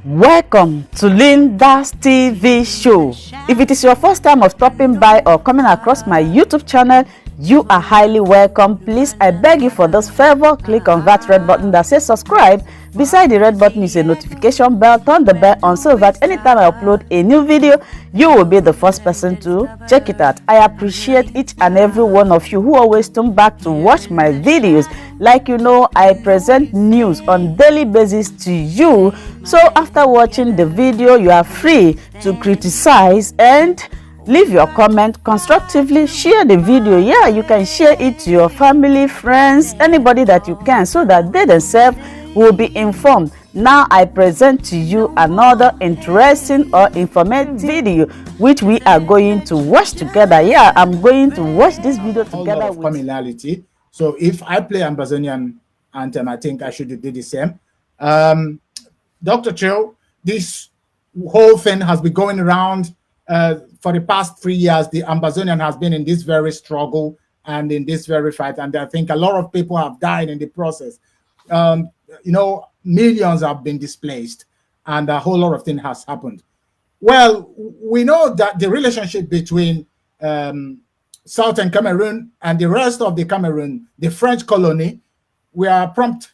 Welcome to Linda's TV show. If it is your first time of stopping by or coming across my YouTube channel, you are highly welcome. Please, I beg you for this favor, click on that red button that says subscribe. Beside the red button is a notification bell. Turn the bell on so that anytime I upload a new video, you will be the first person to check it out. I appreciate each and every one of you who always come back to watch my videos. Like you know, I present news on daily basis to you. So after watching the video, you are free to criticize and leave your comment constructively. Share the video. Yeah, you can share it to your family, friends, anybody that you can, so that they themselves will be informed. Now I present to you another interesting or informative video which we are going to watch together. Yeah, I'm going to watch this video together with commonality. So if I play Ambazonian anthem, I think I should do the same. Dr. Chill, this whole thing has been going around for the past 3 years. The Ambazonian has been in this very struggle and in this very fight, and I think a lot of people have died in the process. You know, millions have been displaced, and a whole lot of things has happened. Well, we know that the relationship between Southern Cameroon and the rest of the Cameroon, the French colony, were prompted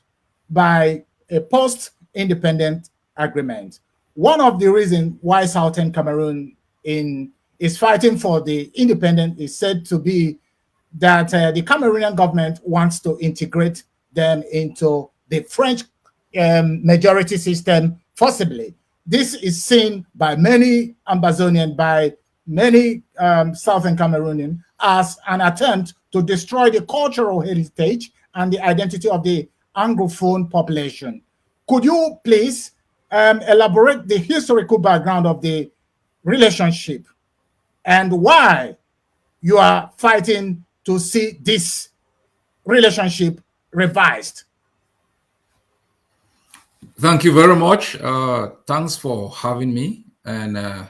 by a post-independent agreement. One of the reasons why Southern Cameroon is fighting for the independence is said to be that the Cameroonian government wants to integrate them into the French majority system forcibly. This is seen by many Ambazonian, by many Southern Cameroonian as an attempt to destroy the cultural heritage and the identity of the Anglophone population. Could you please elaborate the historical background of the relationship and why you are fighting to see this relationship revised? Thank you very much. Thanks for having me, and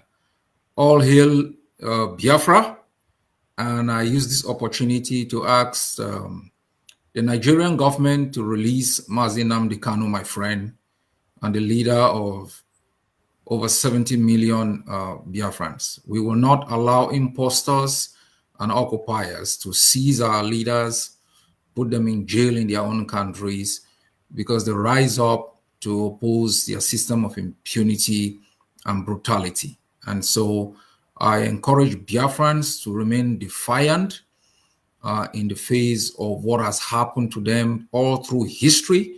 all hail Biafra. And I use this opportunity to ask the Nigerian government to release Nnamdi Kanu, my friend, and the leader of over 70 million Biafrans. We will not allow impostors and occupiers to seize our leaders, put them in jail in their own countries because they rise up to oppose their system of impunity and brutality. And so I encourage Biafrans to remain defiant in the face of what has happened to them all through history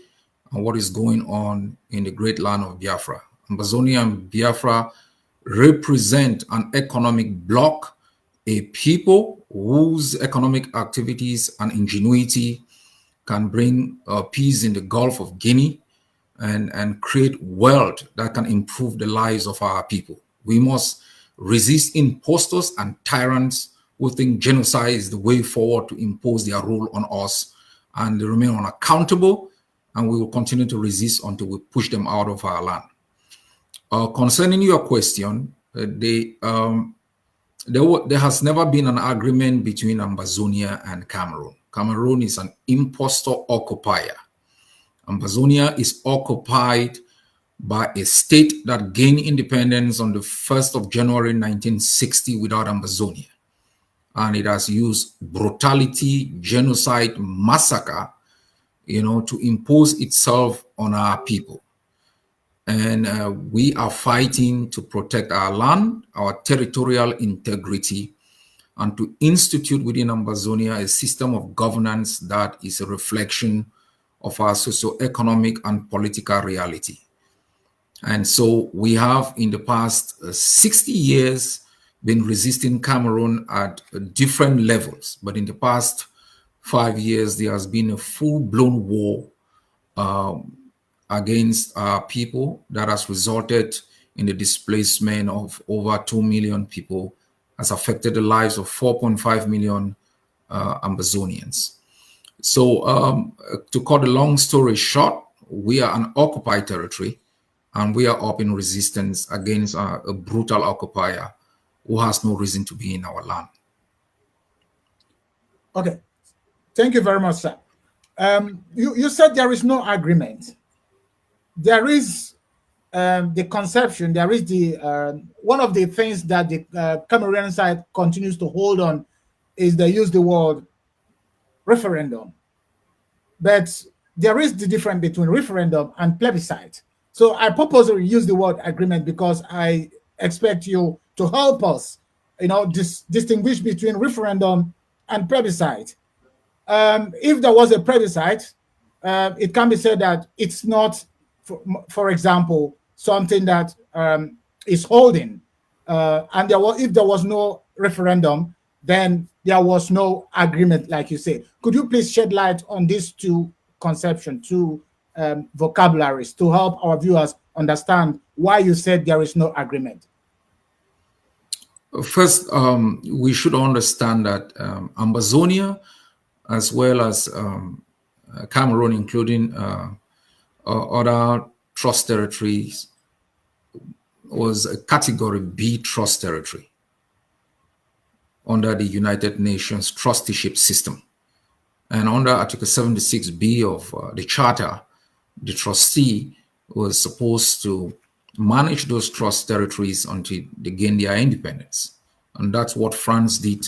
and what is going on in the great land of Biafra. Ambazonia and Biafra represent an economic bloc, a people whose economic activities and ingenuity can bring peace in the Gulf of Guinea and create wealth that can improve the lives of our people. We must resist impostors and tyrants who think genocide is the way forward to impose their rule on us, and they remain unaccountable, and we will continue to resist until we push them out of our land. Concerning your question, there has never been an agreement between Ambazonia and Cameroon. Cameroon is an impostor occupier. Ambazonia is occupied by a state that gained independence on the 1st of January 1960 without Ambazonia. And it has used brutality, genocide, massacre, to impose itself on our people. And we are fighting to protect our land, our territorial integrity, and to institute within Ambazonia a system of governance that is a reflection of our socio-economic and political reality. And so we have, in the past 60 years, been resisting Cameroon at different levels. But in the past 5 years, there has been a full-blown war against our people that has resulted in the displacement of over 2 million people, has affected the lives of 4.5 million Ambazonians. So to cut the long story short, we are an occupied territory, and we are up in resistance against a brutal occupier who has no reason to be in our land. Okay, thank you very much, sir. You said there is no agreement. There is the conception, there is the one of the things that the Cameroonian side continues to hold on is they use the word referendum. But there is the difference between referendum and plebiscite. So I purposely use the word agreement because I expect you to help us, distinguish between referendum and plebiscite. If there was a plebiscite, it can be said that it's not, for example, something that is holding. And if there was no referendum, then there was no agreement, like you said. Could you please shed light on these two conceptions, two vocabularies, to help our viewers understand why you said there is no agreement? First, we should understand that Ambazonia, as well as Cameroon, including other trust territories, was a Category B trust territory under the United Nations trusteeship system. And under Article 76B of the Charter, the trustee was supposed to manage those trust territories until they gain their independence. And that's what France did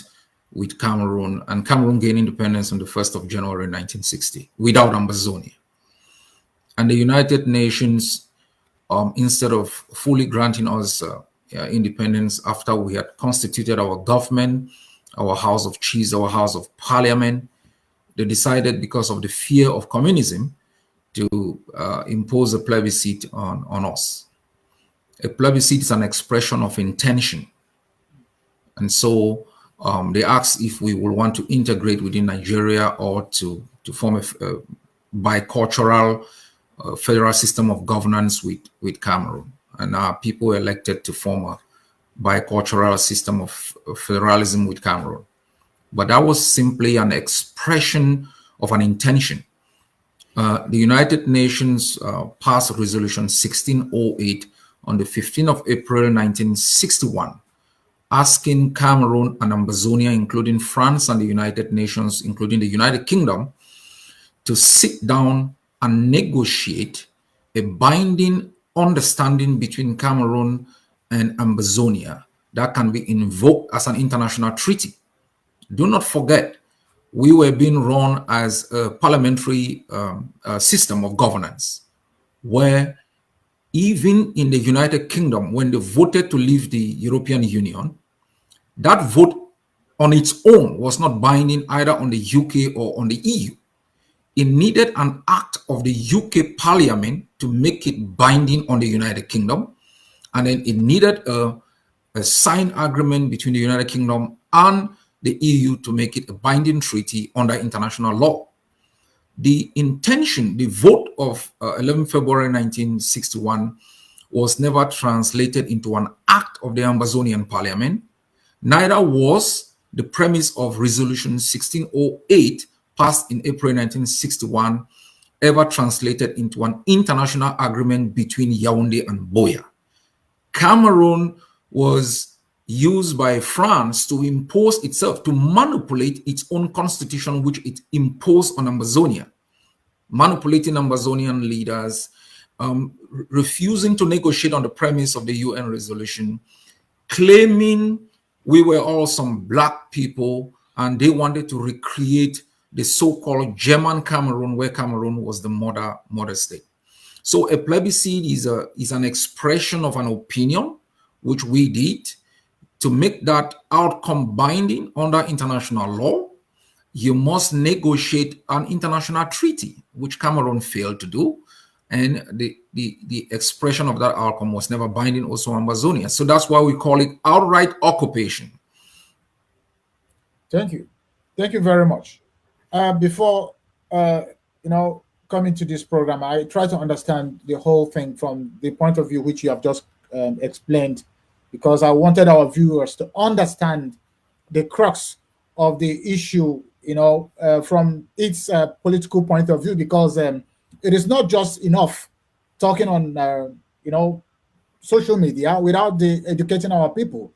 with Cameroon, and Cameroon gained independence on the 1st of January 1960 without Ambazonia. And the United Nations, instead of fully granting us independence after we had constituted our government, our House of Chiefs, our House of Parliament, they decided, because of the fear of communism, to impose a plebiscite on us. A plebiscite is an expression of intention. And so they asked if we will want to integrate within Nigeria or to form a bicultural federal system of governance with Cameroon. And our people elected to form a bicultural system of federalism with Cameroon. But that was simply an expression of an intention. The United Nations passed Resolution 1608 on the 15th of April 1961, asking Cameroon and Ambazonia, including France and the United Nations, including the United Kingdom, to sit down and negotiate a binding understanding between Cameroon and Ambazonia that can be invoked as an international treaty. Do not forget, we were being run as a parliamentary system of governance, where even in the United Kingdom, when they voted to leave the European Union, that vote on its own was not binding either on the UK or on the EU. It needed an act of the UK Parliament to make it binding on the United Kingdom. And then it needed a signed agreement between the United Kingdom and the EU to make it a binding treaty under international law. The intention, the vote of 11 February 1961 was never translated into an act of the Ambazonian Parliament. Neither was the premise of Resolution 1608 passed in April 1961 ever translated into an international agreement between Yaoundé and Buea. Cameroon was used by France to impose itself, to manipulate its own constitution, which it imposed on Ambazonia, manipulating Ambazonian leaders, refusing to negotiate on the premise of the UN resolution, claiming we were all some black people and they wanted to recreate the so-called German Cameroon, where Cameroon was the mother state. So a plebiscite is an expression of an opinion, which we did. To make that outcome binding under international law, you must negotiate an international treaty, which Cameroon failed to do. And the expression of that outcome was never binding also on Ambazonia. So that's why we call it outright occupation. Thank you. Thank you very much. Before, coming to this program, I try to understand the whole thing from the point of view which you have just explained, because I wanted our viewers to understand the crux of the issue, from its political point of view, because it is not just enough talking on, social media without educating our people.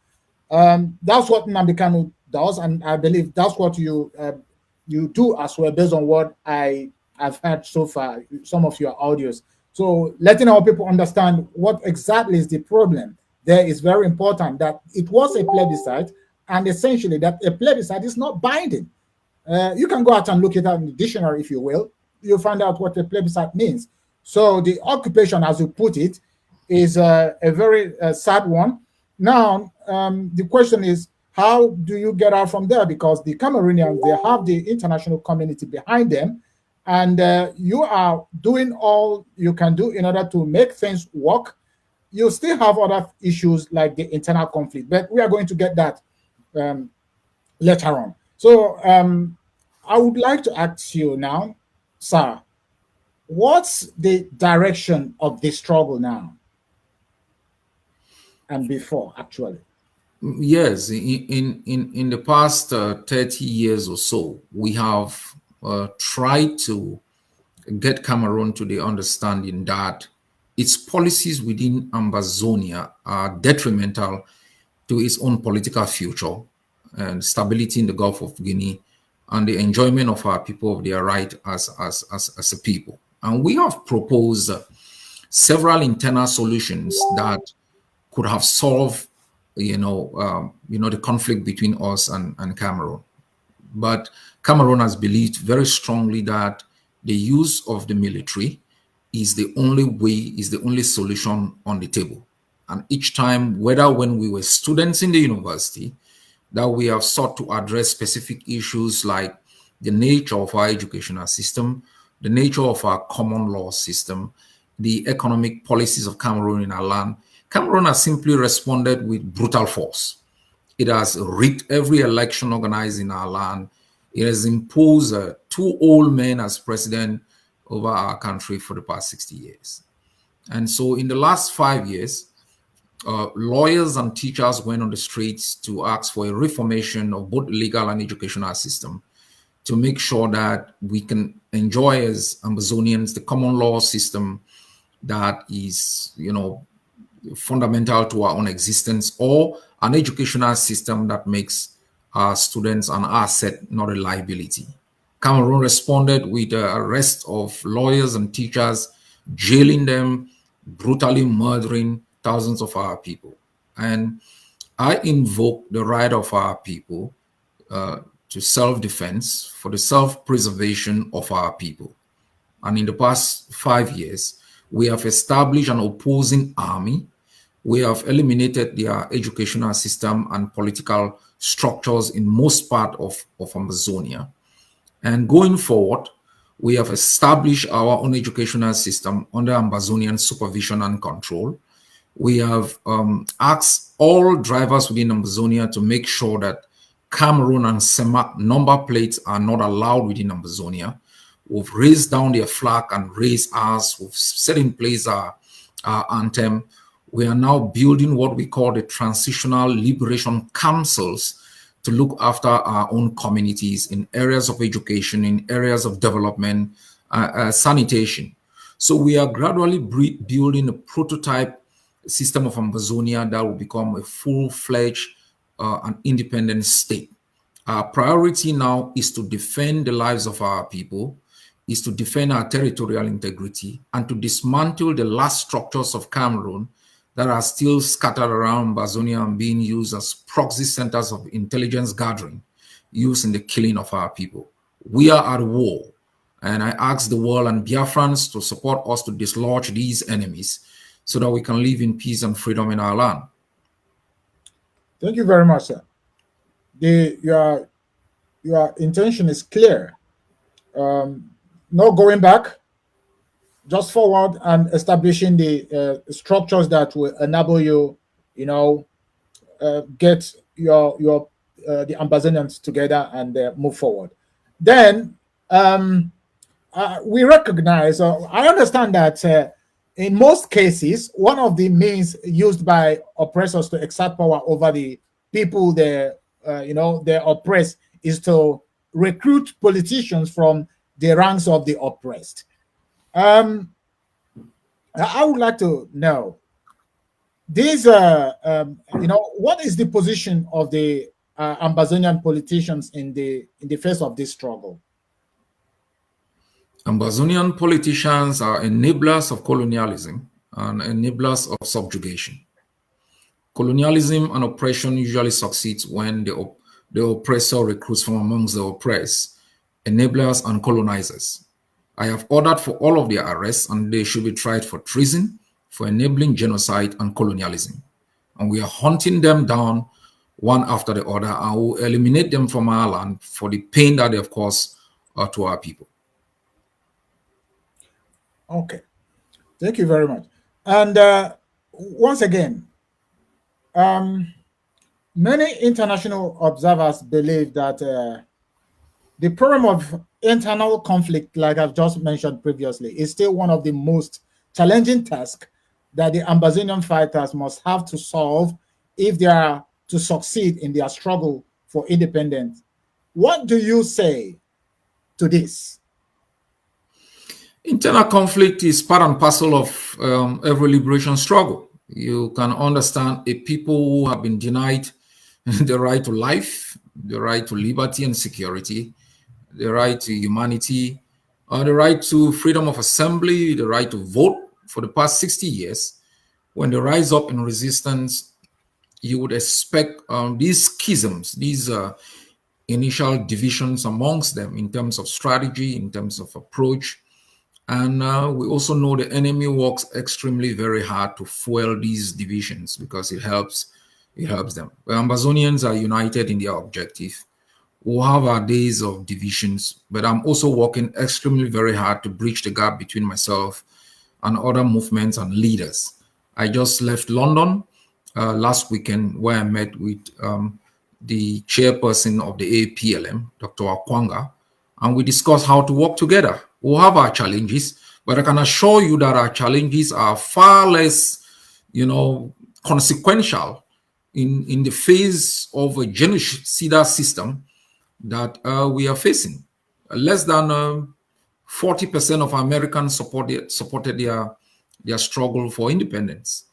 That's what Nnamdi Kanu does, and I believe that's what you do as well, based on what I've heard so far, some of your audios. So letting our people understand what exactly is the problem there is very important, that it was a plebiscite, and essentially that a plebiscite is not binding. You can go out and look it up in the dictionary, if you will. You'll find out what a plebiscite means. So the occupation, as you put it, is a very sad one. Now, the question is, how do you get out from there? Because the Cameroonians, they have the international community behind them, and you are doing all you can do in order to make things work. You still have other issues like the internal conflict, but we are going to get that later on. So I would like to ask you now, sir, what's the direction of the struggle now and before, actually? Yes, in the past 30 years or so, we have tried to get Cameroon to the understanding that its policies within Ambazonia are detrimental to its own political future and stability in the Gulf of Guinea and the enjoyment of our people of their right as a people. And we have proposed several internal solutions that could have solved, the conflict between us and Cameroon. But Cameroon has believed very strongly that the use of the military is the only way, is the only solution on the table. And each time, whether when we were students in the university, that we have sought to address specific issues like the nature of our educational system, the nature of our common law system, the economic policies of Cameroon in our land, Cameroon has simply responded with brutal force. It has rigged every election organized in our land. It has imposed two old men as president over our country for the past 60 years. And so in the last 5 years, lawyers and teachers went on the streets to ask for a reformation of both legal and educational system to make sure that we can enjoy as Ambazonians the common law system that is, fundamental to our own existence, or an educational system that makes our students an asset, not a liability. Cameroon responded with the arrest of lawyers and teachers, jailing them, brutally murdering thousands of our people. And I invoke the right of our people to self-defense, for the self-preservation of our people. And in the past 5 years, we have established an opposing army. We have eliminated their educational system and political structures in most part of Ambazonia. And going forward, we have established our own educational system under Ambazonian supervision and control. We have asked all drivers within Ambazonia to make sure that Cameroon and CEMAC number plates are not allowed within Ambazonia. We've raised down their flag and raised ours. We've set in place our anthem. We are now building what we call the transitional liberation councils to look after our own communities in areas of education, in areas of development, sanitation. So we are gradually building a prototype system of Ambazonia that will become a full-fledged and independent state. Our priority now is to defend the lives of our people, is to defend our territorial integrity, and to dismantle the last structures of Cameroon that are still scattered around Ambazonia and being used as proxy centers of intelligence gathering, used in the killing of our people. We are at war, and I ask the world and Biafrans to support us to dislodge these enemies so that we can live in peace and freedom in our land. Thank you very much, sir. Your intention is clear. No going back, just forward and establishing the structures that will enable you, get the Ambazonians together and move forward. Then we recognize, I understand that in most cases, one of the means used by oppressors to exert power over the people they oppress is to recruit politicians from the ranks of the oppressed. I would like to know these, what is the position of the Ambazonian politicians in the face of this struggle? Ambazonian politicians are enablers of colonialism and enablers of subjugation. Colonialism and oppression usually succeeds when the oppressor recruits from amongst the oppressed, enablers and colonizers. I have ordered for all of their arrests, and they should be tried for treason, for enabling genocide and colonialism. And we are hunting them down one after the other and will eliminate them from our land for the pain that they have caused to our people. Okay, thank you very much. And once again, many international observers believe that the problem of internal conflict, like I've just mentioned previously, is still one of the most challenging tasks that the Ambazonian fighters must have to solve if they are to succeed in their struggle for independence. What do you say to this? Internal conflict is part and parcel of every liberation struggle. You can understand a people who have been denied the right to life, the right to liberty and security, the right to humanity, the right to freedom of assembly, the right to vote for the past 60 years. When they rise up in resistance, you would expect these schisms, these initial divisions amongst them in terms of strategy, in terms of approach. And we also know the enemy works extremely very hard to fuel these divisions because it helps them. The Ambazonians are united in their objective. We'll have our days of divisions, but I'm also working extremely very hard to bridge the gap between myself and other movements and leaders. I just left London last weekend where I met with the chairperson of the APLM, Dr. Akwanga, and we discussed how to work together. We'll have our challenges, but I can assure you that our challenges are far less, consequential in the face of a genocidal system that we are facing. Less than 40% of Americans supported their struggle for independence.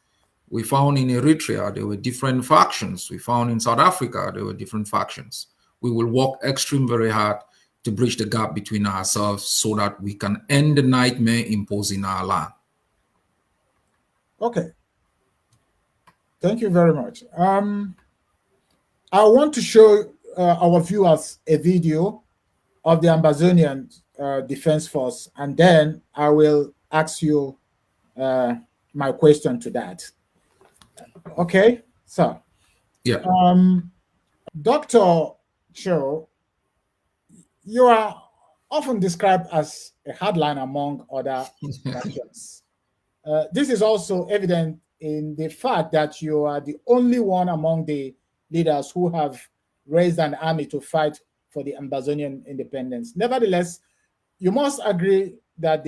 We found in Eritrea, there were different factions. We found in South Africa, there were different factions. We will work extremely very hard to bridge the gap between ourselves so that we can end the nightmare imposed in our land. Okay. Thank you very much. I want to show our viewers a video of the Ambazonian Defense Force, and then I will ask you my question to that. Okay, so yeah, Dr. Cho, you are often described as a hardline among other factions. This is also evident in the fact that you are the only one among the leaders who have raised an army to fight for the Ambazonian independence. Nevertheless, you must agree that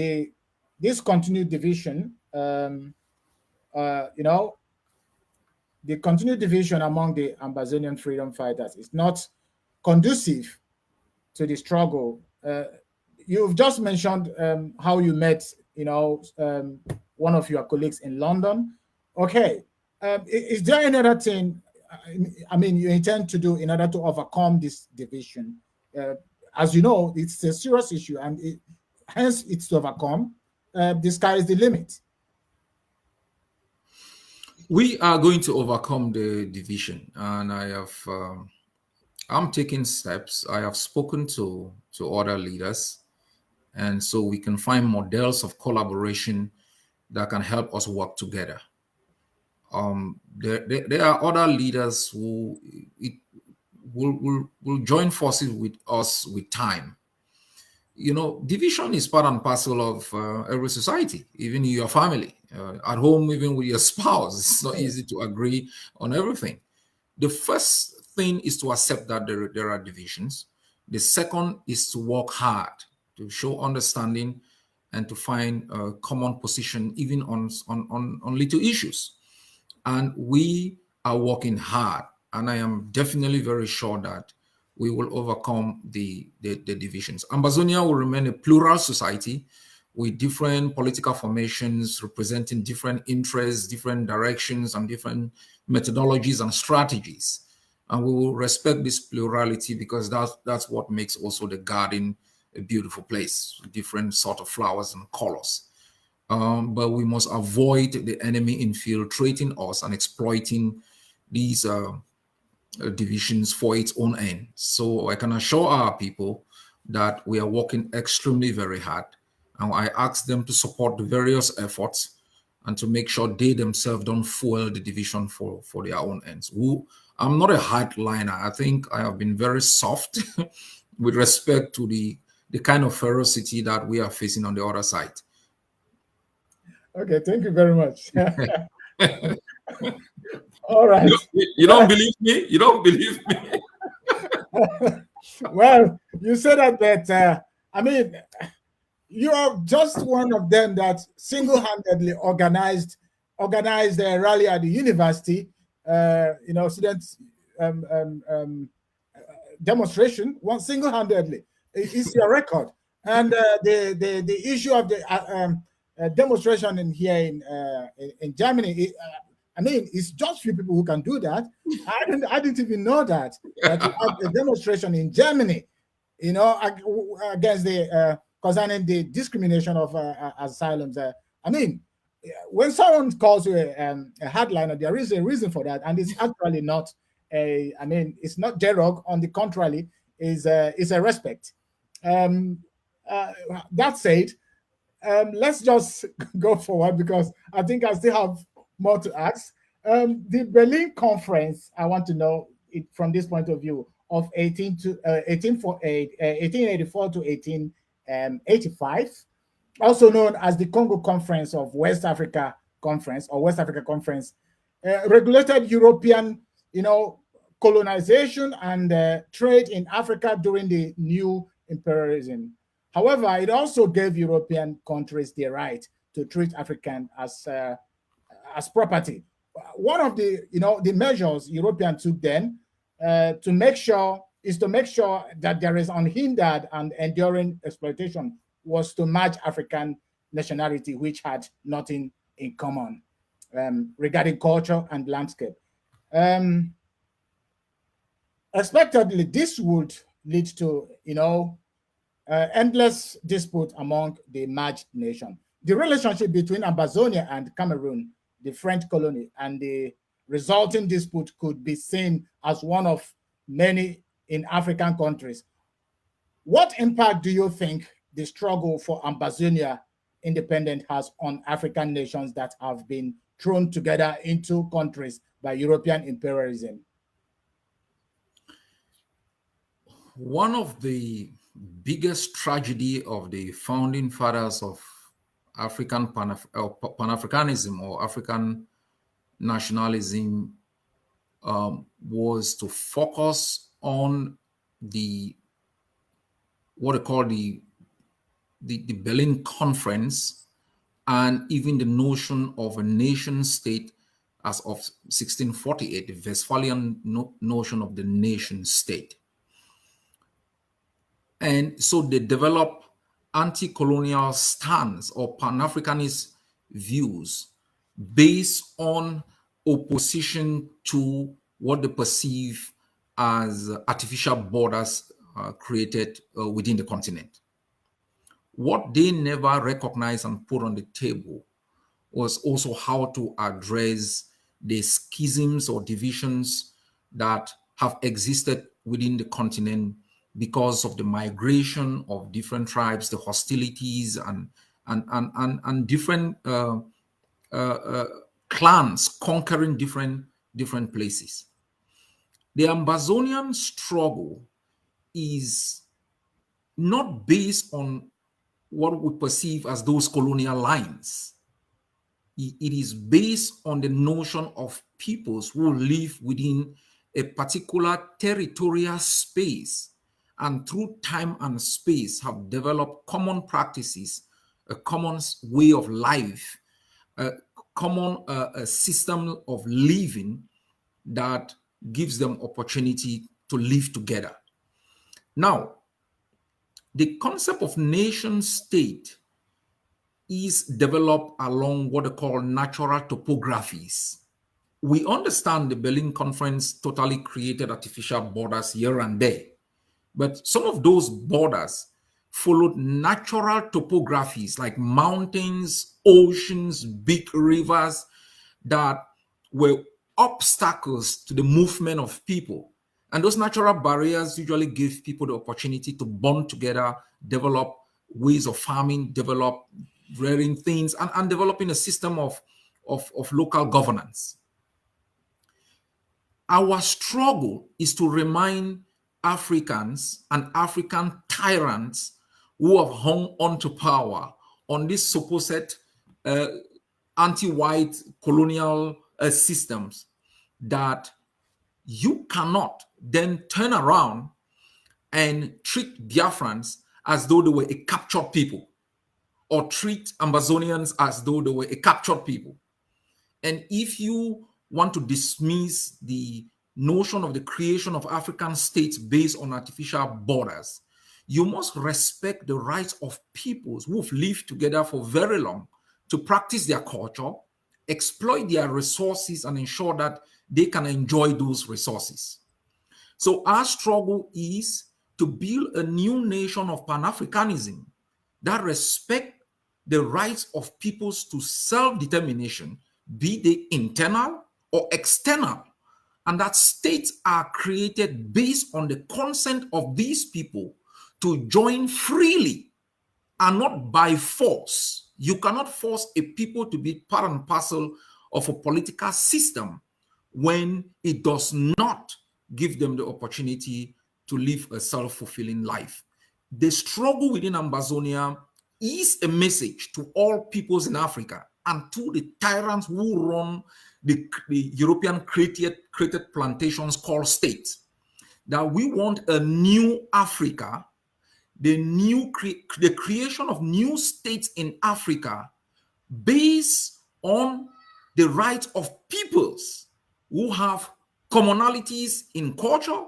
this continued division, the continued division among the Ambazonian freedom fighters is not conducive to the struggle. You've just mentioned how you met, one of your colleagues in London. Okay, is there any other thing, you intend to do in order to overcome this division? As you know, it's a serious issue, and hence it's to overcome. The sky is the limit. We are going to overcome the division, and I'm taking steps. I have spoken to other leaders, and so we can find models of collaboration that can help us work together. There are other leaders who will join forces with us with time. Division is part and parcel of every society, even in your family, at home, even with your spouse. It's not easy to agree on everything. The first thing is to accept that there are divisions. The second is to work hard, to show understanding, and to find a common position, even on little issues. And we are working hard, and I am definitely very sure that we will overcome the divisions. Ambazonia will remain a plural society with different political formations representing different interests, different directions, and different methodologies and strategies. And we will respect this plurality because that's what makes also the garden a beautiful place, different sort of flowers and colors. But we must avoid the enemy infiltrating us and exploiting these divisions for its own end. So I can assure our people that we are working extremely very hard, and I ask them to support the various efforts and to make sure they themselves don't fuel the division for their own ends. I'm not a hardliner. I think I have been very soft with respect to the kind of ferocity that we are facing on the other side. Okay, thank you very much. All right. You don't believe me? You don't believe me? Well, you said that, I mean, you are just one of them that single-handedly organized a rally at the university, students demonstration, one single-handedly. It's your record. And the issue of the demonstration in Germany, I mean, it's just few people who can do that. I didn't even know that you had a demonstration in Germany, against the concerning the discrimination of asylums. I mean, when someone calls you a hardliner, there is a reason for that, and it's actually not it's not derog. On the contrary, is a respect. That said, let's just go forward because I think I still have more to ask. The Berlin Conference, I want to know it from this point of view of 1884 to 1885, also known as the Congo Conference of West Africa Conference or West Africa Conference, regulated European, colonization and trade in Africa during the new imperialism. However, it also gave European countries the right to treat Africans as property. One of the the measures Europeans took then to make sure that there is unhindered and enduring exploitation was to match African nationality, which had nothing in common regarding culture and landscape. Expectedly, this would lead to endless dispute among the merged nation. The relationship between Ambazonia and Cameroon, the French colony, and the resulting dispute could be seen as one of many in African countries. What impact do you think the struggle for Ambazonia independence has on African nations that have been thrown together into countries by European imperialism? One of the biggest tragedy of the founding fathers of African Pan-Africanism or African nationalism was to focus on what they call the Berlin Conference, and even the notion of a nation state as of 1648, the Westphalian notion of the nation state. And so they develop anti-colonial stance or Pan-Africanist views based on opposition to what they perceive as artificial borders created within the continent. What they never recognized and put on the table was also how to address the schisms or divisions that have existed within the continent because of the migration of different tribes, the hostilities, and different clans conquering different places. The Ambazonian struggle is not based on what we perceive as those colonial lines. It is based on the notion of peoples who live within a particular territorial space, and through time and space have developed common practices, a common way of life, a common system of living that gives them opportunity to live together. Now, the concept of nation state is developed along what they call natural topographies. We understand the Berlin Conference totally created artificial borders here and there, but some of those borders followed natural topographies like mountains, oceans, big rivers that were obstacles to the movement of people. And those natural barriers usually give people the opportunity to bond together, develop ways of farming, develop rearing things, and developing a system of local governance. Our struggle is to remind Africans and African tyrants who have hung on to power on this supposed anti-white colonial systems that you cannot then turn around and treat Biafrans as though they were a captured people, or treat Ambazonians as though they were a captured people. And if you want to dismiss the notion of the creation of African states based on artificial borders, you must respect the rights of peoples who've lived together for very long to practice their culture, exploit their resources, and ensure that they can enjoy those resources. So our struggle is to build a new nation of Pan-Africanism that respect the rights of peoples to self-determination, be they internal or external, and that states are created based on the consent of these people to join freely and not by force. You cannot force a people to be part and parcel of a political system when it does not give them the opportunity to live a self-fulfilling life. The struggle within Ambazonia is a message to all peoples in Africa and to the tyrants who run the European created plantations called states, that we want a new Africa, the creation of new states in Africa based on the rights of peoples who have commonalities in culture,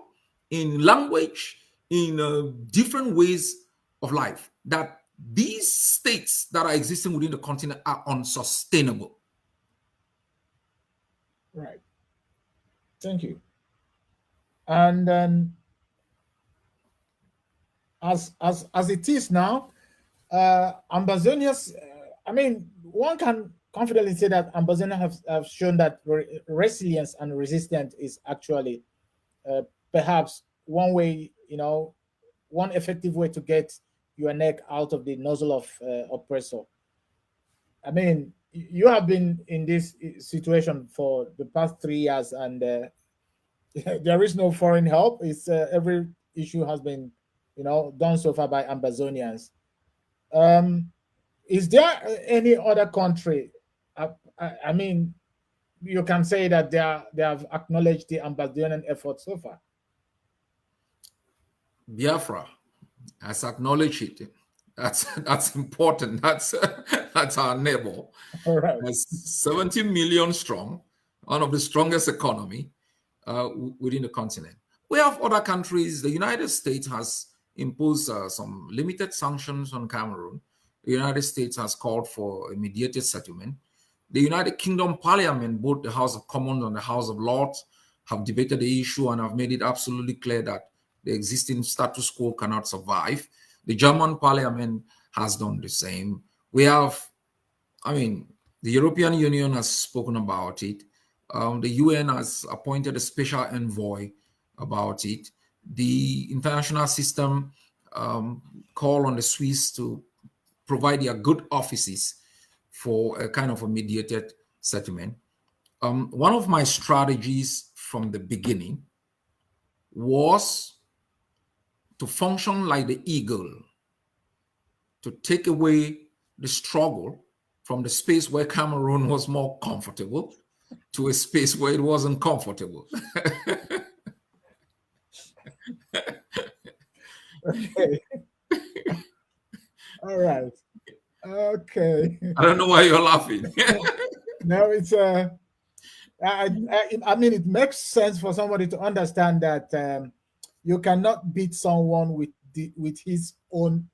in language, in different ways of life, that these states that are existing within the continent are unsustainable. Right. Thank you. And then, as it is now, Ambazonia's, I mean, one can confidently say that Ambazonia have shown that resilience and resistance is actually perhaps one way, one effective way to get your neck out of the nozzle of oppressor. I mean, you have been in this situation for the past 3 years, and there is no foreign help. It's every issue has been, done so far by Ambazonians. Is there any other country? I mean, you can say that they have acknowledged the Ambazonian effort so far. Biafra has acknowledged it. That's important. That's our neighbor. All right. That's 70 million strong, one of the strongest economy within the continent. We have other countries. The United States has imposed some limited sanctions on Cameroon. The United States has called for a mediated settlement. The United Kingdom Parliament, both the House of Commons and the House of Lords, have debated the issue and have made it absolutely clear that the existing status quo cannot survive. The German Parliament has done the same. We have, the European Union has spoken about it. The UN has appointed a special envoy about it. The international system called on the Swiss to provide their good offices for a kind of a mediated settlement. One of my strategies from the beginning was to function like the eagle, to take away the struggle from the space where Cameroon was more comfortable to a space where it wasn't comfortable. Okay. All right. Okay. I don't know why you're laughing. No, it's I mean, it makes sense for somebody to understand that you cannot beat someone with his own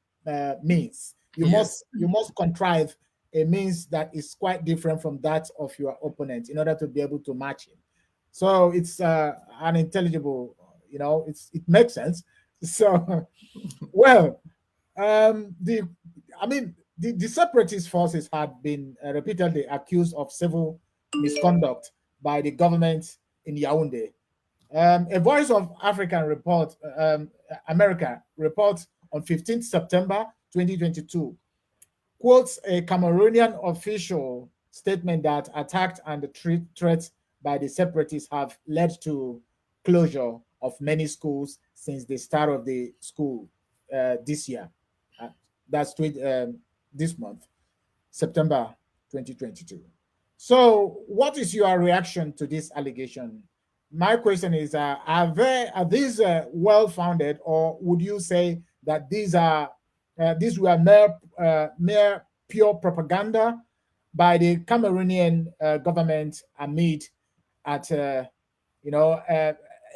means. You Yes. must contrive a means that is quite different from that of your opponent in order to be able to match him. So it's unintelligible. It makes sense. So, well, The separatist forces had been repeatedly accused of civil misconduct by the government in Yaoundé. A Voice of America report on 15th September 2022 quotes a Cameroonian official statement that attacked and the threats by the separatists have led to closure of many schools since the start of the school this year. That's this month, September 2022. So, what is your reaction to this allegation? My question is: are these well founded, or would you say that these were mere pure propaganda by the Cameroonian government amid at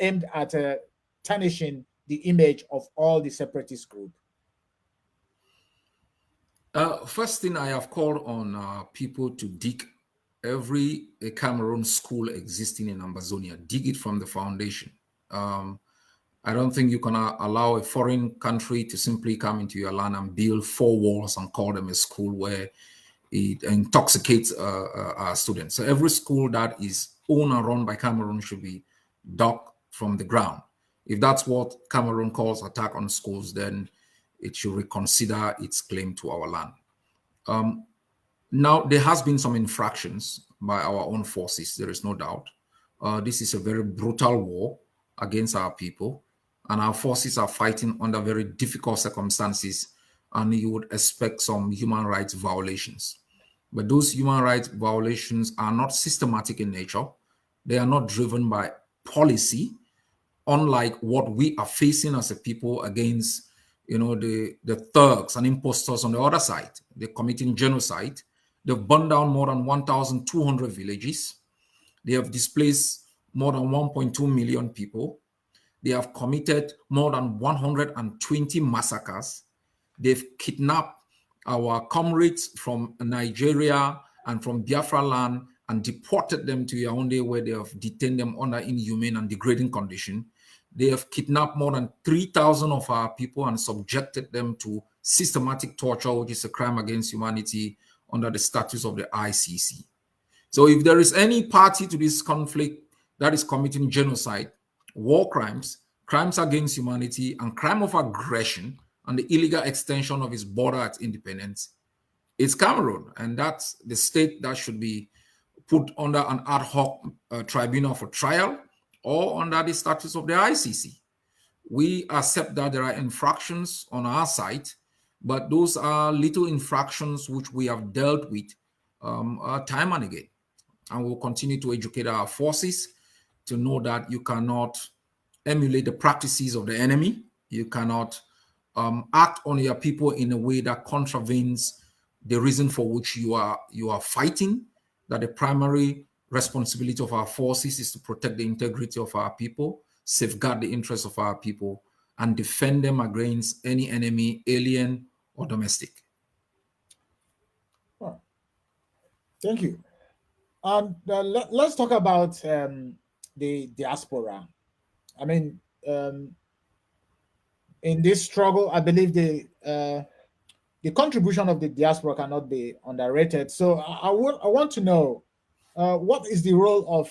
aimed at tarnishing the image of all the separatist group? First thing, I have called on people to dig every Cameroon school existing in Ambazonia, dig it from the foundation. I don't think you can allow a foreign country to simply come into your land and build 4 walls and call them a school where it intoxicates our students. So every school that is owned and run by Cameroon should be dug from the ground. If that's what Cameroon calls attack on schools, then it should reconsider its claim to our land. Now, there has been some infractions by our own forces, there is no doubt. This is a very brutal war against our people, and our forces are fighting under very difficult circumstances, and you would expect some human rights violations. But those human rights violations are not systematic in nature. They are not driven by policy, unlike what we are facing as a people against the thugs and impostors on the other side. They're committing genocide. They've burned down more than 1,200 villages. They have displaced more than 1.2 million people. They have committed more than 120 massacres. They've kidnapped our comrades from Nigeria and from Biafra land and deported them to Yaoundé, where they have detained them under inhumane and degrading condition. They have kidnapped more than 3,000 of our people and subjected them to systematic torture, which is a crime against humanity under the statutes of the ICC. So if there is any party to this conflict that is committing genocide, war crimes, crimes against humanity, and crime of aggression, and the illegal extension of its border at independence, it's Cameroon. And that's the state that should be put under an ad hoc tribunal for trial, or under the status of the ICC. We accept that there are infractions on our side, but those are little infractions which we have dealt with time and again. And we'll continue to educate our forces to know that you cannot emulate the practices of the enemy. You cannot act on your people in a way that contravenes the reason for which you are fighting, that the primary responsibility of our forces is to protect the integrity of our people, safeguard the interests of our people, and defend them against any enemy, alien or domestic. Oh, thank you. And let's talk about the diaspora. I mean, in this struggle, I believe the contribution of the diaspora cannot be underrated. So I want to know, what is the role of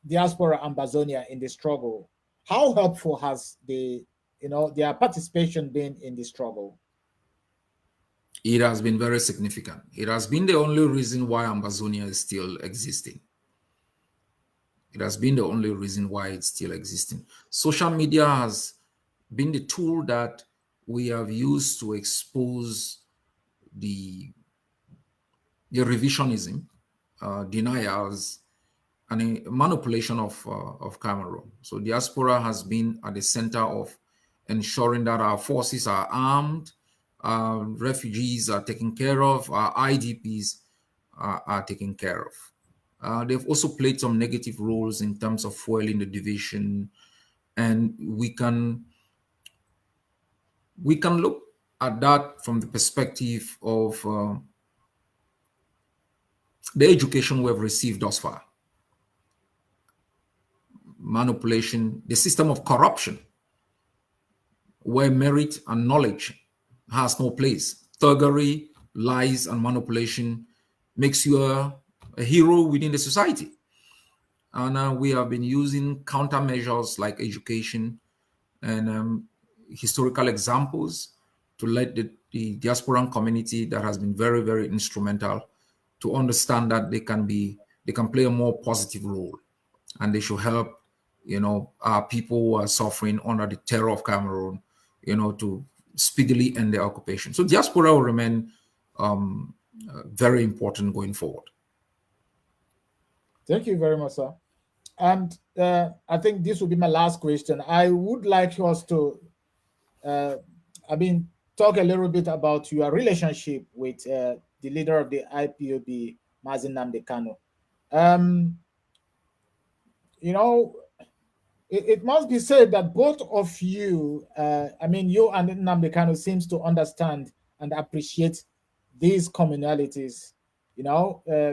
diaspora Ambazonia in the struggle? How helpful has their participation been in the struggle? It has been very significant. It has been the only reason why Ambazonia is still existing. It has been the only reason why it's still existing. Social media has been the tool that we have used to expose the revisionism, denials, and a manipulation of Cameroon. So diaspora has been at the center of ensuring that our forces are armed, refugees are taken care of, our IDPs are taken care of. They've also played some negative roles in terms of fueling the division, and we can look at that from the perspective of the education we've received thus far. Manipulation, the system of corruption, where merit and knowledge has no place. Thuggery, lies, and manipulation makes you a hero within the society. And we have been using countermeasures like education and historical examples to let the diasporan community that has been very, very instrumental to understand that they can play a more positive role, and they should help, our people who are suffering under the terror of Cameroon, to speedily end their occupation. So diaspora will remain very important going forward. Thank you very much, sir. And I think this will be my last question. I would like us to, talk a little bit about your relationship with the leader of the IPOB, Nnamdi Kanu. It must be said that both of you, you and Nnamdi Kanu seems to understand and appreciate these commonalities,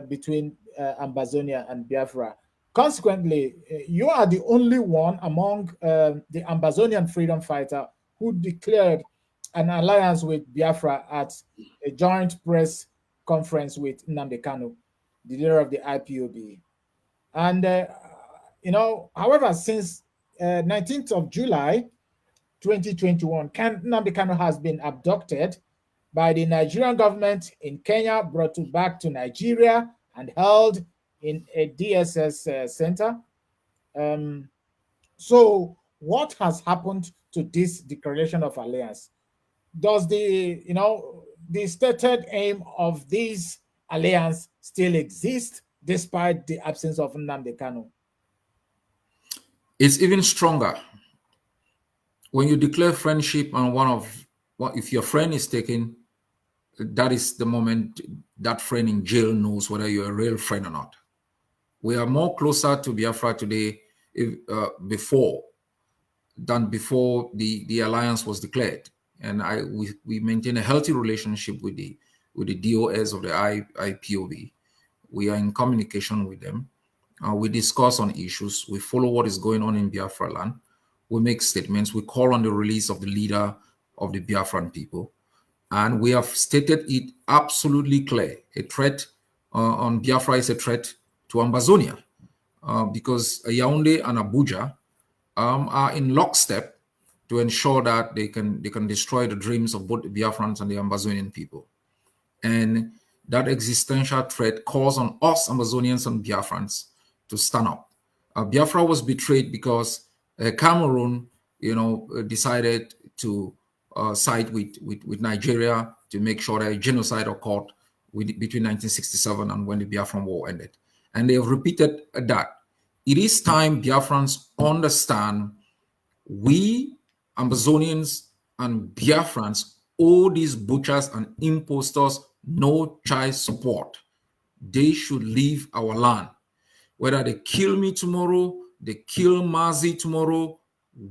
between Ambazonia and Biafra. Consequently, you are the only one among the Ambazonian freedom fighter who declared an alliance with Biafra at a joint press conference with Nnamdi Kanu, the leader of the IPOB. And, however, since 19th of July, 2021, Nnamdi Kanu has been abducted by the Nigerian government in Kenya, brought back to Nigeria, and held in a DSS center. So what has happened to this declaration of alliance? Does the stated aim of this alliance still exist despite the absence of Nnamdi Kanu? It's even stronger when you declare friendship, and if your friend is taken, that is the moment that friend in jail knows whether you're a real friend or not. We are more closer to Biafra today than before the alliance was declared, and we maintain a healthy relationship with the DOS of the IPOB. We are in communication with them. We discuss on issues. We follow what is going on in Biafra land. We make statements. We call on the release of the leader of the Biafran people. And we have stated it absolutely clear. A threat on Biafra is a threat to Ambazonia, because Yaoundé and Abuja are in lockstep to ensure that they can destroy the dreams of both the Biafrans and the Ambazonian people. And that existential threat calls on us Ambazonians and Biafrans to stand up. Biafra was betrayed because Cameroon, decided to side with Nigeria to make sure that a genocide occurred between 1967 and when the Biafran War ended. And they have repeated that. It is time Biafrans understand we, Ambazonians and Biafrans, owe these butchers and impostors no child support. They should leave our land. Whether they kill me tomorrow, they kill Mazi tomorrow,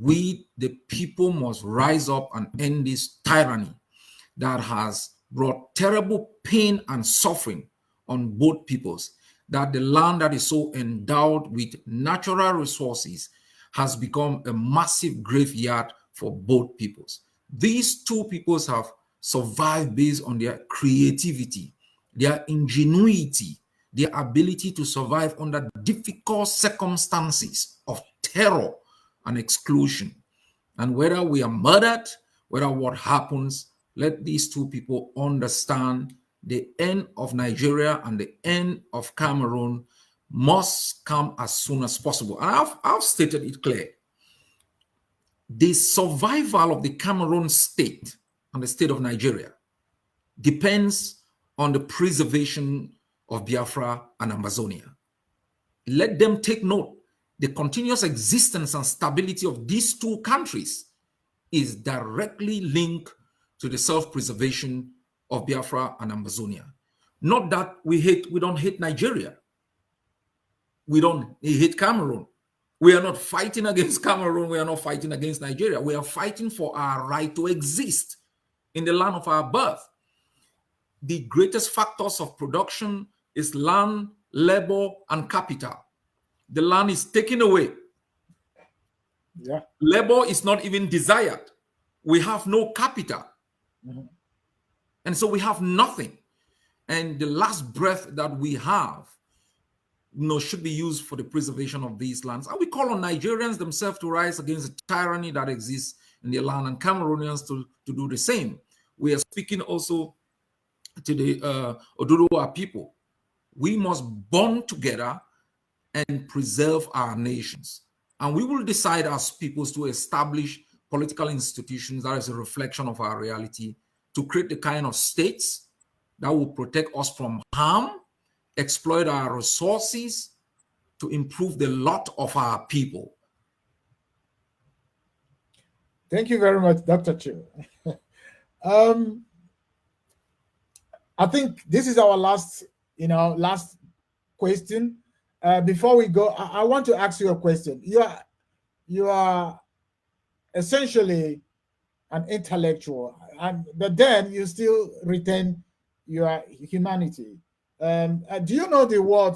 we, the people, must rise up and end this tyranny that has brought terrible pain and suffering on both peoples. That the land that is so endowed with natural resources has become a massive graveyard for both peoples. These two peoples have survived based on their creativity, their ingenuity, their ability to survive under difficult circumstances of terror and exclusion. And whether we are murdered, whether what happens, let these two people understand the end of Nigeria and the end of Cameroon must come as soon as possible. And I've stated it clear. The survival of the Cameroon state and the state of Nigeria depends on the preservation of Biafra and Ambazonia. Let them take note. The continuous existence and stability of these two countries is directly linked to the self-preservation of Biafra and Ambazonia. Not that we don't hate Nigeria. We don't hate Cameroon. We are not fighting against Cameroon. We are not fighting against Nigeria. We are fighting for our right to exist in the land of our birth. The greatest factors of production is land, labor, and capital. The land is taken away. Yeah. Labor is not even desired. We have no capital. Mhm. And so we have nothing. And the last breath that we have, should be used for the preservation of these lands. And we call on Nigerians themselves to rise against the tyranny that exists in their land, and Cameroonians to do the same. We are speaking also to the Oduduwa people. We must bond together and preserve our nations. And we will decide as peoples to establish political institutions that is a reflection of our reality, to create the kind of states that will protect us from harm, exploit our resources, to improve the lot of our people. Thank you very much, Dr. Chiu. I think this is our last question. Before we go, I want to ask you a question. You are essentially an intellectual, but then you still retain your humanity. Do you know the word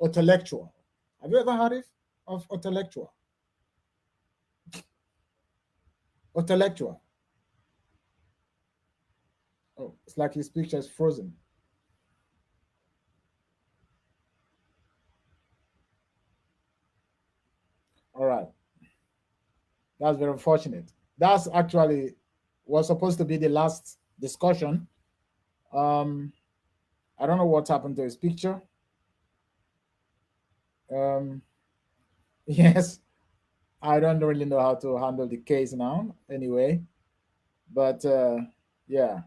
intellectual? Have you ever heard of intellectual? Intellectual. Oh, it's like his picture is frozen. All right. That's very unfortunate. That's actually was supposed to be the last discussion. I don't know what happened to his picture. Yes, I don't really know how to handle the case now anyway. But yeah,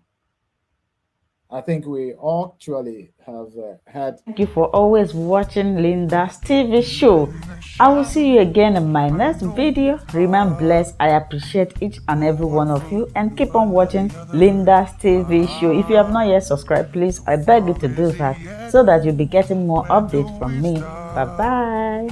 I think we actually have had. Thank you for always watching Linda's TV show. I will see you again in my next video. Remain blessed. I appreciate each and every one of you, and keep on watching Linda's TV show. If you have not yet subscribed, please, I beg you to do that so that you'll be getting more updates from me. Bye bye.